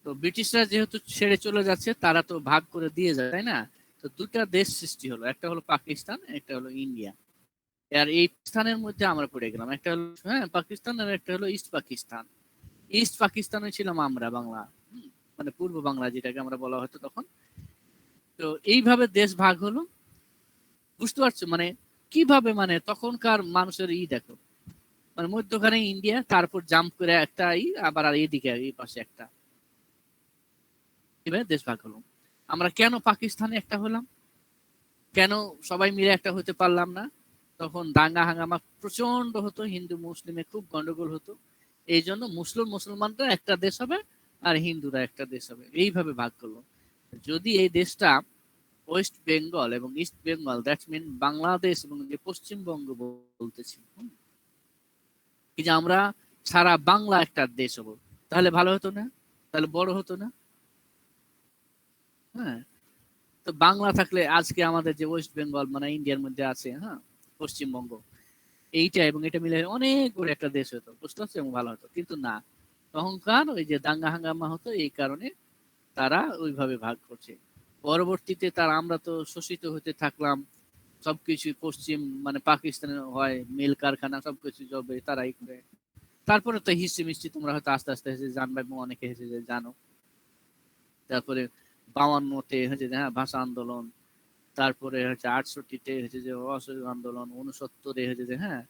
[SPEAKER 1] তো ব্রিটিশরা যেহেতু ছেড়ে চলে যাচ্ছে, তারা তো ভাগ করে দিয়ে যায়, তাই না? তো দুটা দেশ সৃষ্টি হলো, একটা হলো পাকিস্তান, একটা হলো ইন্ডিয়া। আর এই স্থানের মধ্যে আমরা পড়ে গেলাম, একটা হলো পাকিস্তান আর একটা হলো ইস্ট পাকিস্তান। ইস্ট পাকিস্তানে ছিলাম আমরা বাংলা, মানে পূর্ব বাংলা যেটাকে আমরা বলা হতো তখন। তো এইভাবে দেশ ভাগ হলো। বুঝতে পারছো মানে কিভাবে, মানে তখনকার মানুষের দেখো, মানে মধ্যখানে ইন্ডিয়া, তারপর জাম্প করে একটা আবার আর এইদিকে এই পাশে একটা, এভাবে দেশ ভাগ হলো। আমরা কেন পাকিস্তানে একটা হলাম? কেন সবাই মিলে একটা হতে পারলাম না? তখন দাঙ্গা হাঙ্গামা প্রচন্ড হতো, হিন্দু মুসলিমে খুব গন্ডগোল হতো। এই জন্য মুসলমানরা একটা দেশ হবে আর হিন্দুরা একটা দেশ হবে, এইভাবে ভাগ করলো। যদি এই দেশটা ওয়েস্ট বেঙ্গল এবং east Bengal, that's mean Bangladesh এবং যে পশ্চিমবঙ্গ বলতেছি, কি যে আমরা সারা বাংলা একটা দেশ হবো, তাহলে ভালো হতো না? তাহলে বড় হতো না? হ্যাঁ, তো বাংলা থাকলে আজকে আমাদের যে ওয়েস্ট বেঙ্গল মানে ইন্ডিয়ার মধ্যে আছে, হ্যাঁ, পশ্চিমবঙ্গ, এইটা এবং এটা মিলে অনেক বড় একটা দেশ হতো, বুঝতে পারছো, এবং ভালো হতো। কিন্তু না, তখনকার ওই যে দাঙ্গা হাঙ্গামা হতো, এই কারণে তারা ওইভাবে ভাগ করছে। পরবর্তীতে আমরা তো শোষিত হতে থাকলাম, সবকিছু পশ্চিম মানে পাকিস্তানের হয়, মিল কারখানা সবকিছু জবে তারাই করে। তারপরে তো হিস্ট্রি মিস্ট্রি তোমরা হয়তো আস্তে আস্তে জানবে এবং অনেকে জানো। তারপরে 52-তে হচ্ছে ভাষা আন্দোলন, তারপরে হচ্ছে 68-তে হচ্ছে যে অসহযোগ আন্দোলন, 69-এ হচ্ছে যে হ্যাঁ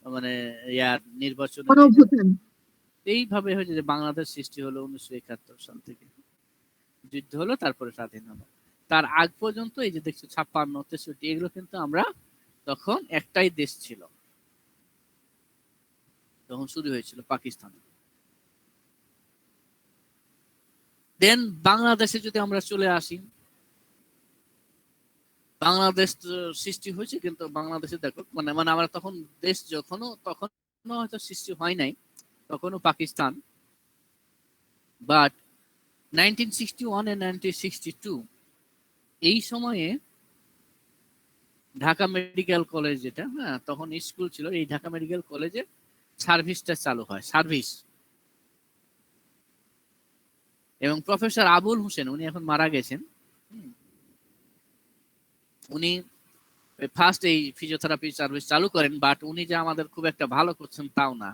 [SPEAKER 1] মানে ইয়ার নির্বাচনে
[SPEAKER 3] গণঅভ্যুত্থান।
[SPEAKER 1] এইভাবে হচ্ছে যে বাংলাদেশ সৃষ্টি হলো 1971 সাল থেকে, যুদ্ধ হলো তারপরে স্বাধীন হলো। তার আগ পর্যন্ত এই যে দেখছো 56, 63 এগুলো কিন্তু আমরা তখন একটাই দেশ ছিল, তখন শুরু হয়েছিল পাকিস্তান। দেন বাংলাদেশে যদি আমরা চলে আসি, বাংলাদেশ তো সৃষ্টি হয়েছে, কিন্তু বাংলাদেশে দেখো মানে মানে আমরা তখন দেশ তখনও হয়তো সৃষ্টি হয় নাই, তখনও পাকিস্তান। বাট 1961 and 1962 এই সময়ে ঢাকা মেডিকেল কলেজ যেটা, হ্যাঁ তখন স্কুল ছিল, এই ঢাকা মেডিকেল কলেজে সার্ভিসটা চালু হয়, সার্ভিস। এবং প্রফেসর আবুল হোসেন, উনি এখন মারা গেছেন, উনি ফার্স্ট এই ফিজিওথেরাপি সার্ভিস চালু করেন। বাট উনি যে আমাদের খুব একটা ভালো করছেন তাও না,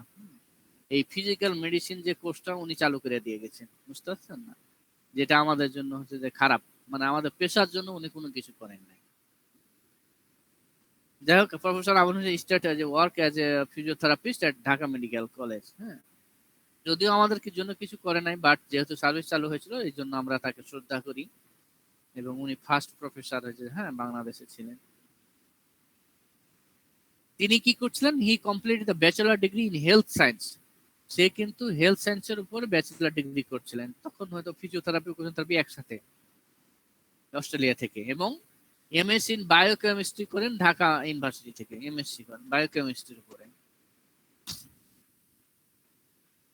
[SPEAKER 1] এই ফিজিক্যাল মেডিসিন যে কোর্সটা উনি চালু করে দিয়ে গেছেন, বুঝতে পারছেন না, যেটা আমাদের জন্য হচ্ছে যে খারাপ, মানে আমাদের পেশার জন্য উনি কোনো কিছু করেন নাই। যাই হোক, professor Abul Hossain start as a work as a physiotherapist at Dhaka medical college. হ্যাঁ, যদিও আমাদের জন্য কিছু করে নাই, বাট যেহেতু সার্ভিস চালু হয়েছিল এই জন্য আমরা তাকে শ্রদ্ধা করি। এবং উনি ফার্স্ট প্রফেসর হয়েছে, হ্যাঁ বাংলাদেশে ছিলেন। তিনি কি করছিলেন, he completed the bachelor degree in health science. সে কিন্তু হেলথ সায়েন্সের উপর ব্যাচেলর ডিগ্রি করছিলেন, তখন হয়তো ফিজিওথেরাপি ওকুপারেশন একসাথে অস্ট্রেলিয়া থেকে। এবং এমএসসি ইন বায়োকেমিস্ট্রি করেন ঢাকা ইউনিভার্সিটি থেকে, এমএসসি করেন বায়োকেমিস্ট্রির উপরে।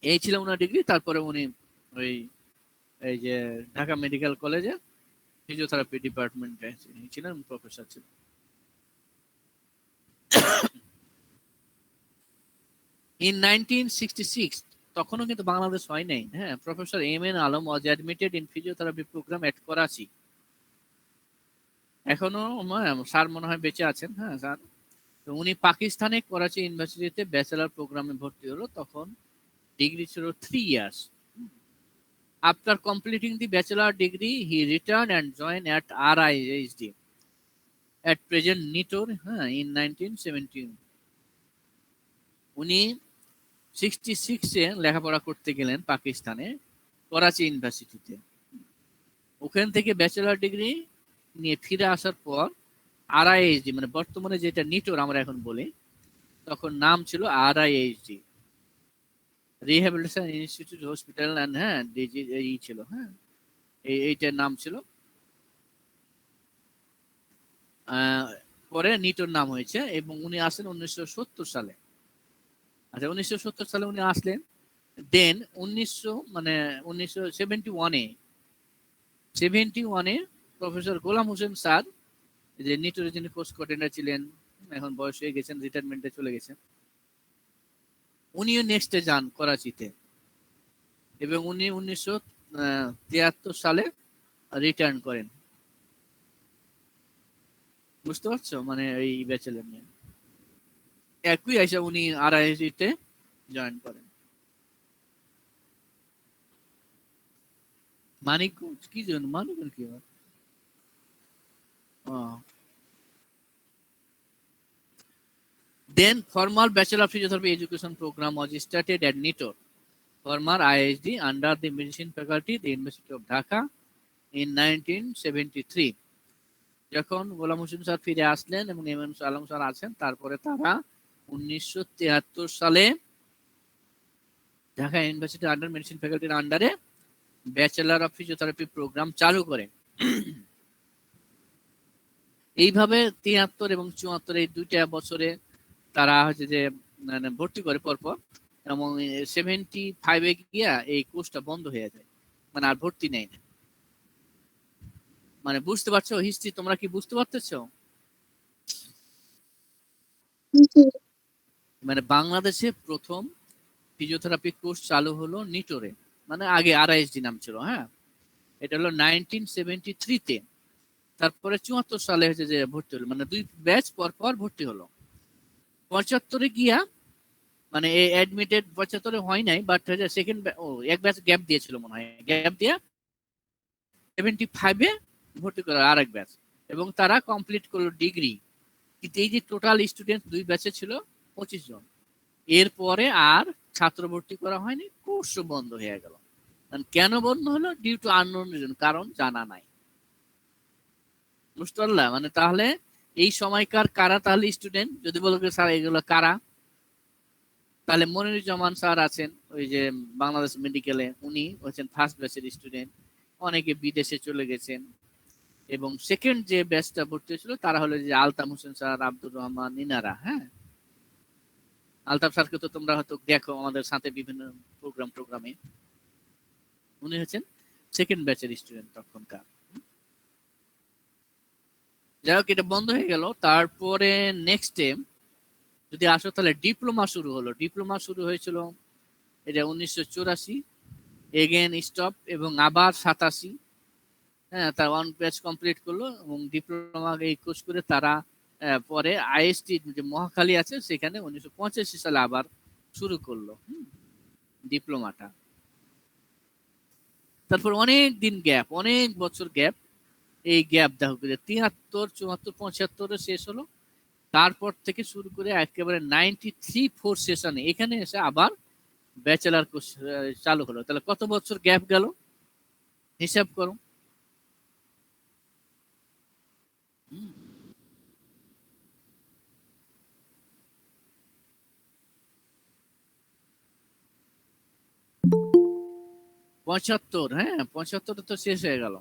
[SPEAKER 1] এই ছিল ওনার ডিগ্রি। তারপরে উনি ওই এই যে ঢাকা মেডিকেল কলেজে ফিজিওথেরাপি ডিপার্টমেন্টে ছিলেন, প্রফেসর ছিলেন। In 1966, তখনও কিন্তু বাংলাদেশ হয় নাই, হ্যাঁ, professor M N Alam was admitted in physiotherapy programme at Karachi. এখনো স্যার মনে হয় বেঁচে আছেন, হ্যাঁ স্যার। তো উনি পাকিস্তানে করাচি ইউনিভার্সিটিতে ব্যাচেলর প্রোগ্রামে ভর্তি হলো, তখন ডিগ্রি ছিল 3 years. After completing the bachelor degree, he returned and joined at RIHD, at present NITOR, in 1917. উনি 66-এ লেখাপড়া করতে গেলেন পাকিস্তানে করাচি ইউনিভার্সিটিতে। ওখান থেকে ব্যাচেলর ডিগ্রি নিয়ে ফিরে আসার পর RIHD, মানে বর্তমানে যেটা নিটোর আমরা এখন বলি, তখন নাম ছিল RIHD, rehabilitation institute hospital and এই ছিল, হ্যাঁ এইটার নাম ছিল। পরে নিটোর নাম হয়েছে। এবং উনি আসেন 1970 সালে। আচ্ছা, 1970 সালে উনি আসলেন। দেন 1971-এ প্রফেসর গোলাম হোসেন স্যার, যে নিটোর যিনি কোর্স কোঅর্ডিনেটর ছিলেন, এখন বয়স হয়ে গেছেন, রিটায়ারমেন্টে চলে গেছেন, উনিও নেক্সটে যান করাচিতে। এবং উনি 1973 সালে রিটার্ন করেন, বুঝতে পারছো, মানে এই ব্যাচেলর নিয়ে একই আইসা উনি RIHD-তে জয়েন করেন। মানিকগঞ্জ কি জন্য, মানিকগঞ্জ কি হয়? Then formal Bachelor of Physiotherapy Education program was started at NITOR, former IHD, under the Medicine Faculty, the University of Dhaka, in 1973. যখন গোলাম হোসেন স্যার ফিরে আসলেন এবং এম এন আলম স্যার আছেন, তারপরে তারা 1973 সালে ঢাকা ইউনিভার্সিটি আন্ডার মেডিসিন ফ্যাকাল্টির আন্ডারে ব্যাচেলর অফ ফিজিওথেরাপি প্রোগ্রাম চালু করেন। এইভাবে 73 এবং 74 এই দুইটা বছরে তারা হচ্ছে যে মানে ভর্তি করে পরপর, এবং 75-এ গিয়া এই কোর্সটা বন্ধ হয়ে যায়, মানে আর ভর্তি নেই না। মানে বুঝতে পারছো হিস্ট্রি, তোমরা কি বুঝতে পারতেছো? মানে বাংলাদেশে প্রথম ফিজিওথেরাপি কোর্স চালু হলো নিটোরে, মানে আগে RIHD নাম ছিল, হ্যাঁ এটা হলো 1973-তে। তারপরে 74 সালে হচ্ছে যে ভর্তি হলো, মানে 2 ব্যাচ পর পর ভর্তি হলো। 75-এ গিয়া মানে অ্যাডমিটেড 75-এ হয় নাই, বাট সেকেন্ড এক ব্যাচ গ্যাপ দিয়েছিল মনে হয়, গ্যাপ দিয়া 75-এ ভর্তি করার আরেক ব্যাচ, এবং তারা কমপ্লিট করলো ডিগ্রি। কিন্তু এই যে টোটাল স্টুডেন্ট 2 ব্যাচে ছিল 25 জন, এরপরে আর ছাত্র ভর্তি করা হয়নি, কোর্সও বন্ধ হয়ে গেল। কেন বন্ধ হলো? ডিউ টু আননোন রিজন, কারণ জানা নাই। বুঝতে পারলাম? মানে তাহলে এই সময়কার কারা তাহলে স্টুডেন্ট? যদি বলো স্যার এগুলো কারা, তাহলে মনিরুজ্জামান স্যার আছেন ওই যে বাংলাদেশ মেডিকেলে, উনি হচ্ছেন ফার্স্ট ব্যাচের স্টুডেন্ট, অনেকে বিদেশে চলে গেছেন। এবং সেকেন্ড যে ব্যাচটা ভর্তি হয়েছিল তারা হলো যে আলতাফ হোসেন স্যার, আব্দুর রহমান, ইনারা। হ্যাঁ, আলতাফ স্যারকে তো তোমরা হয়তো দেখো আমাদের সাথে বিভিন্ন প্রোগ্রামে, উনি হচ্ছেন সেকেন্ড ব্যাচের স্টুডেন্ট তখনকার। যাই হোক, এটা বন্ধ হয়ে গেল। তারপরে নেক্সট টাইম যদি আসো তাহলে ডিপ্লোমা শুরু হলো। ডিপ্লোমা শুরু হয়েছিল এটা 1984, এগেন স্টপ, এবং আবার 87। হ্যাঁ, তার 1 ব্যাচ কমপ্লিট করলো এবং ডিপ্লোমা এই কোর্স করে তারা পরে আইএসটি যে মহাখালী আছে সেখানে 1985 সালে আবার শুরু করলো ডিপ্লোমাটা। তারপর অনেক দিন গ্যাপ, অনেক বছর গ্যাপ। এই গ্যাপ দেখো 73, 74, 75 শেষ হলো। তারপর থেকে শুরু করে একেবারে 93-4 সেশনে এখানে এসে আবার ব্যাচেলার কোর্স চালু হলো। তাহলে কত বছর গ্যাপ গেল হিসাব করো। পঁচাত্তর, হ্যাঁ 75 তো শেষ হয়ে গেল।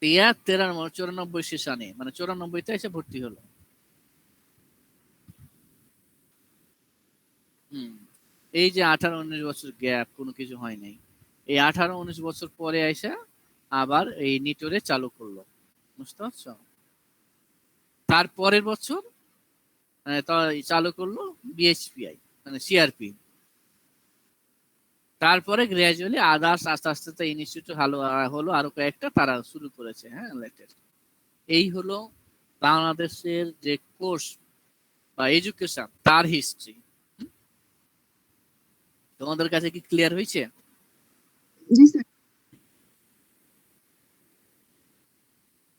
[SPEAKER 1] 94 সেশনে, মানে 94-তে এসে ভর্তি হলো। এই যে 18-19 বছর গ্যাপ, কোনো কিছু হয় নাই। এই 18-19 বছর পরে এসে আবার এই নিটোরে চালু করলো। বুঝতে পারছো? তারপরের বছর চালু করলো বিএসপিআই, মানে সিআরপি। তারপরে গ্রাজুয়ালি আদার্স আস্তে আস্তে ইনস্টিটিউট হলো আরো কয়েকটা, তারা শুরু করেছে। হ্যাঁ, লেটেস্ট এই হলো বাংলাদেশের যে কোর্স বা এডুকেশন তার হিস্ট্রি। তোমাদের কাছে কি ক্লিয়ার হয়েছে?
[SPEAKER 2] জি স্যার।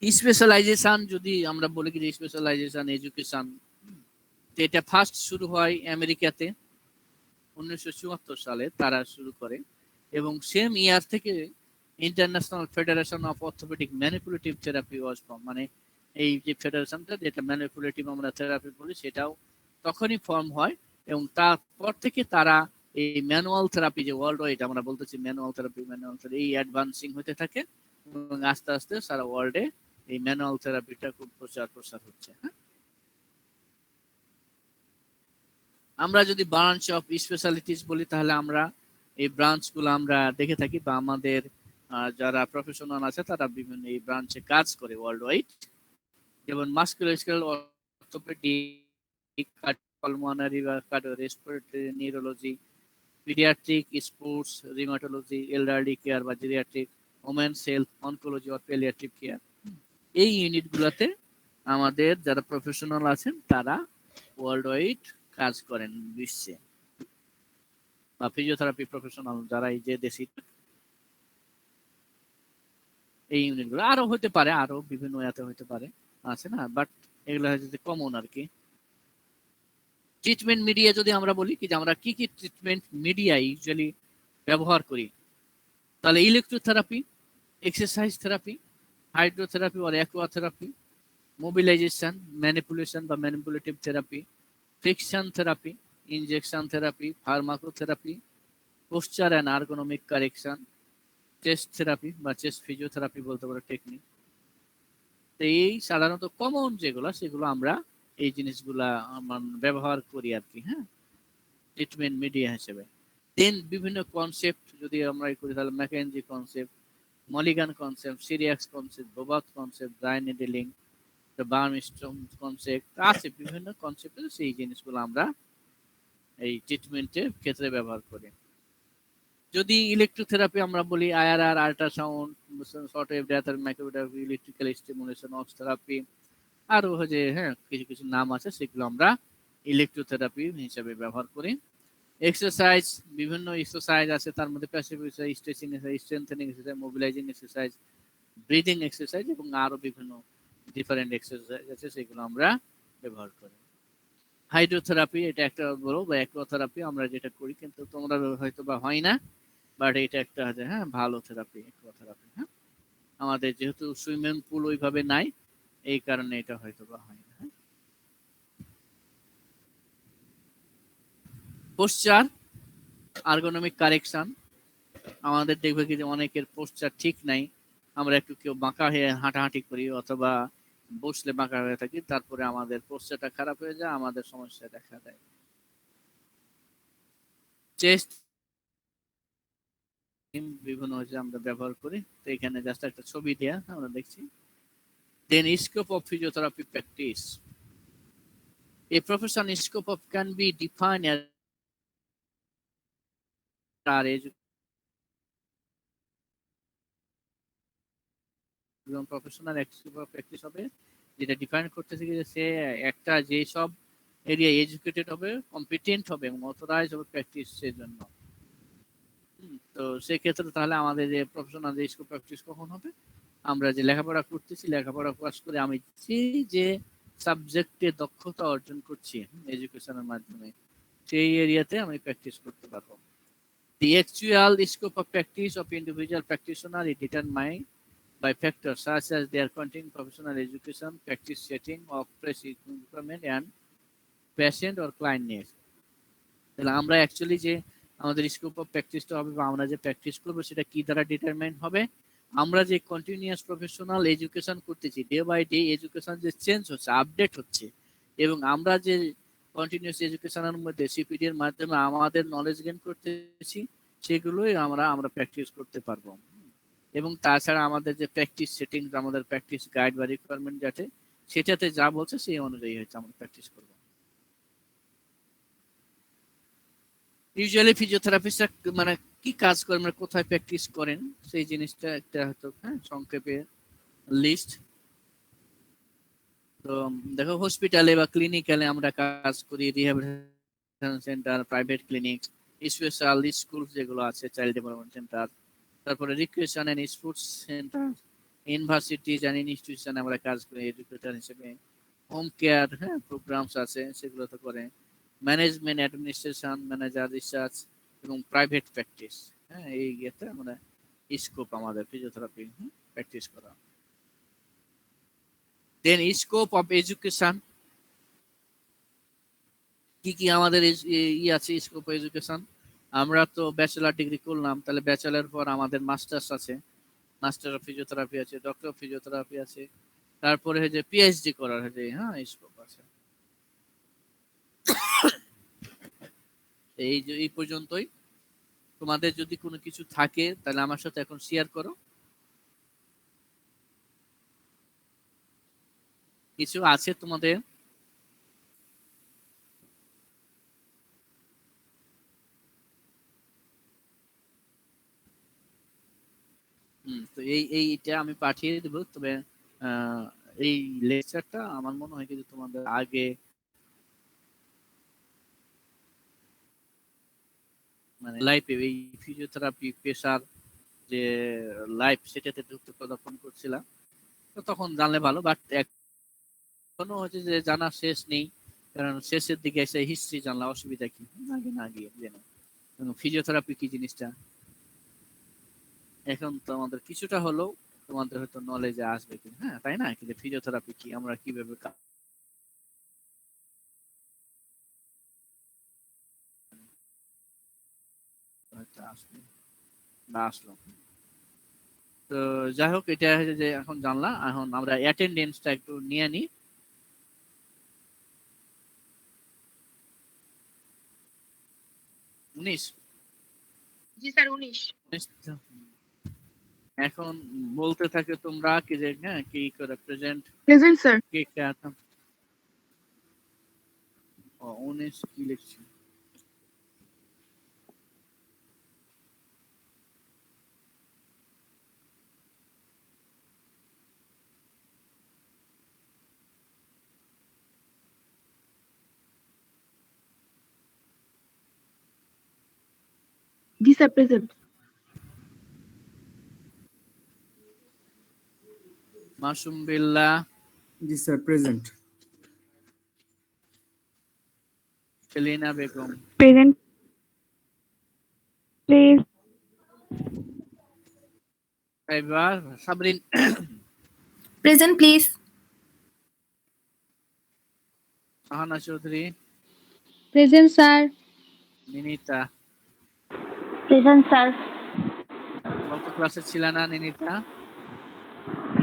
[SPEAKER 1] স্পেশালাইজেশন যদি আমরা বলি কি স্পেশালাইজেশন এডুকেশন, এটা ফার্স্ট শুরু হয় আমেরিকাতে 1974 সালে তারা শুরু করে, এবং সেম ইয়ার থেকে international federation of orthopaedic manipulative therapy was form, মানে এই যে ফেডারেশনটা যেটা ম্যানিপুলেটিভ আমরা থেরাপি বলি সেটাও তখনই ফর্ম হয়। এবং তারপর থেকে তারা এই ম্যানুয়াল থেরাপি, যে ওয়ার্ল্ড ওয়াইড আমরা বলতেছি ম্যানুয়াল থেরাপি এই অ্যাডভান্সিং হতে থাকে, এবং আস্তে আস্তে সারা ওয়ার্ল্ডে এই ম্যানুয়াল থেরাপিটা খুব প্রসার হচ্ছে। হ্যাঁ, আমরা যদি ব্রাঞ্চ অফ স্পেশালিটিস বলি তাহলে আমরা এই ব্রাঞ্চগুলো আমরা দেখে থাকি, বা আমাদের যারা প্রফেশনাল আছে তারা বিভিন্ন এই ব্রাঞ্চে কাজ করে ওয়ার্ল্ড ওয়াইড। যেমন মাস্কুলোস্কেলেটাল অর্থোপেডিক, পালমোনারি বা cardiorespiratory, neurology, paediatric, sports, rheumatology, elderly care বা geriatric, women's health, oncology or palliative care. এই ইউনিটগুলোতে আমাদের যারা প্রফেশনাল আছেন তারা ওয়ার্ল্ড ওয়াইড কাজ করেন বিশ্বে, বা ফিজিওথেরাপি প্রফেশনাল যারা এই যে দেশি এই ইউনিটগুলো আরো হতে পারে, আরো বিভিন্ন ইয়াতে হতে পারে, আছে না, বাট এগুলো হচ্ছে কমন আর কি। ট্রিটমেন্ট মিডিয়া যদি আমরা বলি কি যে আমরা কি কি ট্রিটমেন্ট মিডিয়া ইউজুয়ালি ব্যবহার করি, তাহলে electrotherapy, exercise therapy, hydrotherapy or aquatherapy, mobilisation, manipulation বা manipulative therapy, friction therapy, injection therapy, pharmacotherapy, posture and ergonomic correction, chest therapy বা চেস্ট ফিজিওথেরাপি বলতে পারো টেকনিক। তো এই সাধারণত কমন যেগুলো সেগুলো আমরা এই জিনিসগুলা ব্যবহার করি আর কি। হ্যাঁ, ট্রিটমেন্ট মিডিয়া হিসেবে। দেন বিভিন্ন কনসেপ্ট যদি আমরা করি তাহলে McKenzie concept, Mulligan concept, Cyriax concept, Bobath concept, dry needling, Brunnstrom concept আছে, বিভিন্ন কনসেপ্ট সেই জিনিসগুলো আমরা এই ট্রিটমেন্টের ক্ষেত্রে ব্যবহার করি। যদি ইলেকট্রোথেরাপি আমরা বলি IRR, ultrasound, short wave diathermy, microtherapy, electrical stimulation, ox therapy, আরো যে হ্যাঁ কিছু কিছু নাম আছে সেগুলো আমরা ইলেকট্রোথেরাপি হিসেবে ব্যবহার করি। এক্সারসাইজ, বিভিন্ন এক্সারসাইজ আছে, তার মধ্যে passive exercise, stretching exercise, strengthening exercise, mobilising exercise, breathing exercise এবং আরো বিভিন্ন ডিফারেন্ট এক্সারসাইজ আছে, সেগুলো আমরা ব্যবহার করি। হাইড্রোথেরাপি এটা একটা বলো, বা অ্যাকুয়াথেরাপি আমরা যেটা করি, কিন্তু তোমরা হয়তো বা হয় না, বাট এটা একটা আছে, হ্যাঁ, ভালো থেরাপি অ্যাকুয়াথেরাপি। হ্যাঁ, আমাদের যেহেতু সুইমিং পুল ওইভাবে নাই, এই কারণে এটা হয়তো বা হয় না। পোস্টার আর্গোনমিক কারেকশন, আমাদের দেখবে কি যে অনেকের পোস্টার ঠিক নাই, আমরা একটু কেউ বাঁকা হয়ে হাঁটাহাঁটি করি অথবা বসলে বাঁকা হয়ে থাকি, তারপরে আমাদের পোস্টারটা খারাপ হয়ে যায়, আমাদের সমস্যা দেখা দেয়। চেস্ট বিভিন্ন হচ্ছে আমরা ব্যবহার করি, তো এখানে জাস্ট একটা ছবি দেয়া আমরা দেখছি। Then scope of physiotherapy practice, a professional scope of can be defined as our একজন প্রফেশনাল প্র্যাকটিস হবে, যেটা ডিফাইন করতেছে যে সে একটা যে সব এরিয়া এডুকেটেড হবে, কম্পিটেন্ট হবে এবং অথরাইজ হবে প্র্যাকটিসের জন্য। তো সেক্ষেত্রে তাহলে আমাদের যে প্রফেশনাল যে স্কুল প্র্যাকটিস কখন হবে, আমরা যে লেখাপড়া করতেছি, লেখাপড়া পাস করে আমি যে সাবজেক্টে দক্ষতা অর্জন করছি এডুকেশনের মাধ্যমে, সেই এরিয়াতে আমি প্র্যাকটিস করতে পারবো। The actual scope of practice of individual practitioner is determined by factors such as their continuing professional education, practice setting, workplace environment, and patient or client needs. তাহলে আমরা অ্যাকচুয়ালি যে আমাদের স্কোপ অফ প্র্যাকটিসটা হবে বা আমরা যে প্র্যাকটিস করবো সেটা কি দ্বারা ডিটারমাইন হবে, আমরা যে কন্টিনিউয়াস প্রফেশনাল এডুকেশন করতেছি, ডে বাই ডে এডুকেশন যে চেঞ্জ হচ্ছে, আপডেট হচ্ছে, এবং আমরা যে কন্টিনিউয়াস এডুকেশনের মধ্যে সিপিডি এর মাধ্যমে আমাদের নলেজ গেইন করতেছি, সেগুলোই আমরা প্র্যাকটিস করতে পারবো। এবং তাছাড়া আমাদের যে প্র্যাকটিস সেটিংস, আমাদের প্র্যাকটিস গাইড বা রিকোয়ারমেন্ট যাতে, সেটাতে যা বলছে সেই অনুযায়ী হচ্ছে আমরা প্র্যাকটিস করবো। ইউজুয়ালি ফিজিওথেরাপিস্টরা মানে কি কাজ করেন, মানে কোথায় প্র্যাকটিস করেন, সেই জিনিসটা একটা হয়তো, হ্যাঁ, সংক্ষেপে লিস্ট। তো দেখো, হসপিটালে বা ক্লিনিক্যালে আমরা কাজ করি, rehabilitation centre, private clinic, special school যেগুলো আছে, চাইল্ড ডেভেলপমেন্ট সেন্টার, তারপরে recreation and sports centre, universities and ইনস্টিটিউশনে আমরা কাজ করি এডুকেটর হিসেবে। হোম কেয়ার, হ্যাঁ, প্রোগ্রামস আছে, সেগুলো তো করে। ম্যানেজমেন্ট, অ্যাডমিনিস্ট্রেশন, ম্যানেজার, রিসার্চ এবং প্রাইভেট প্র্যাকটিস, হ্যাঁ, এই ইয়েতে আমরা স্কোপ আমাদের ফিজিওথেরাপি প্র্যাকটিস করা। দেন স্কোপ অফ এডুকেশন, কি কি আমাদের ই আছে স্কোপ অফ এডুকেশন। আমরা তো ব্যাচেলার ডিগ্রি করলাম, তাহলে ব্যাচেলার পর আমাদের মাস্টার্স আছে, মাস্টার অফ ফিজিওথেরাপি আছে, ডক্টর অফ ফিজিওথেরাপি আছে, তারপরে যে পিএইচডি করার যে, হ্যাঁ, স্কোপ আছে। এই পর্যন্তই। তোমাদের যদি কোনো কিছু থাকে তাহলে আমার সাথে এখন শেয়ার করো। কিছু আছে তোমাদের? তো এইটা আমি পাঠিয়ে দেবো, তবে আহ, এই লেকচারটা আমার মনে হয় কিন্তু তোমাদের আগে মানে লাইফে এই ফিজিওথেরাপি পেশার যে লাইফ, সেটাতে যুক্ত প্রদর্শন করছিলাম, তো তখন জানলে ভালো, বাট এখনো হচ্ছে যে জানা শেষ নেই, কারণ শেষের দিকে এসে হিস্ট্রি জানলা অসুবিধা কি, আগে না গিয়ে জেনে ফিজিওথেরাপি কি জিনিসটা এখন তো আমাদের কিছুটা হলেও তোমাদের হয়তো নলেজে আসবে কি, হ্যাঁ, তাই না, কিন্তু ফিজিওথেরাপি কি, আমরা কিভাবে আসবে না আসলো। তো যাই হোক, এটা হচ্ছে যে এখন জানলা, এখন আমরা অ্যাটেন্ডেন্সটা একটু নিয়ে নিই। 19,
[SPEAKER 2] জি স্যার 19।
[SPEAKER 1] 19 এখন বলতে থাকে তোমরা কি যে, হ্যাঁ, কি করে প্রেজেন্ট,
[SPEAKER 2] প্রেজেন্ট স্যার।
[SPEAKER 1] কে কে আছে। 19 কি লিখছি?
[SPEAKER 2] জি স্যার প্রেজেন্ট।
[SPEAKER 1] মাসুম বিল্লাহ,
[SPEAKER 3] জি sir present.
[SPEAKER 1] Selina Begum,
[SPEAKER 4] Present, please.
[SPEAKER 1] এবার Sabrin,
[SPEAKER 5] Present, please.
[SPEAKER 1] Sahana Chowdhury,
[SPEAKER 4] Present, sir.
[SPEAKER 1] নিনিতা।
[SPEAKER 4] Present, sir.
[SPEAKER 1] গত ক্লাসে ছিল না নিনিতা?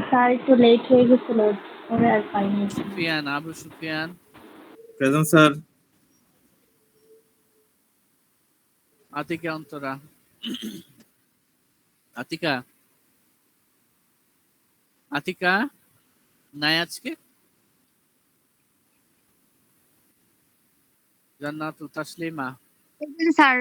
[SPEAKER 4] স্যার একটু লেট হয়ে গেছিল, পরে আর পাইনি।
[SPEAKER 1] Sufian, Abu Sufian,
[SPEAKER 6] present sir.
[SPEAKER 1] আতিকা অন্তরা, আতিকা, আতিকা নাই আজকে? জান্নাতুল তাসলিমা,
[SPEAKER 2] Present, sir.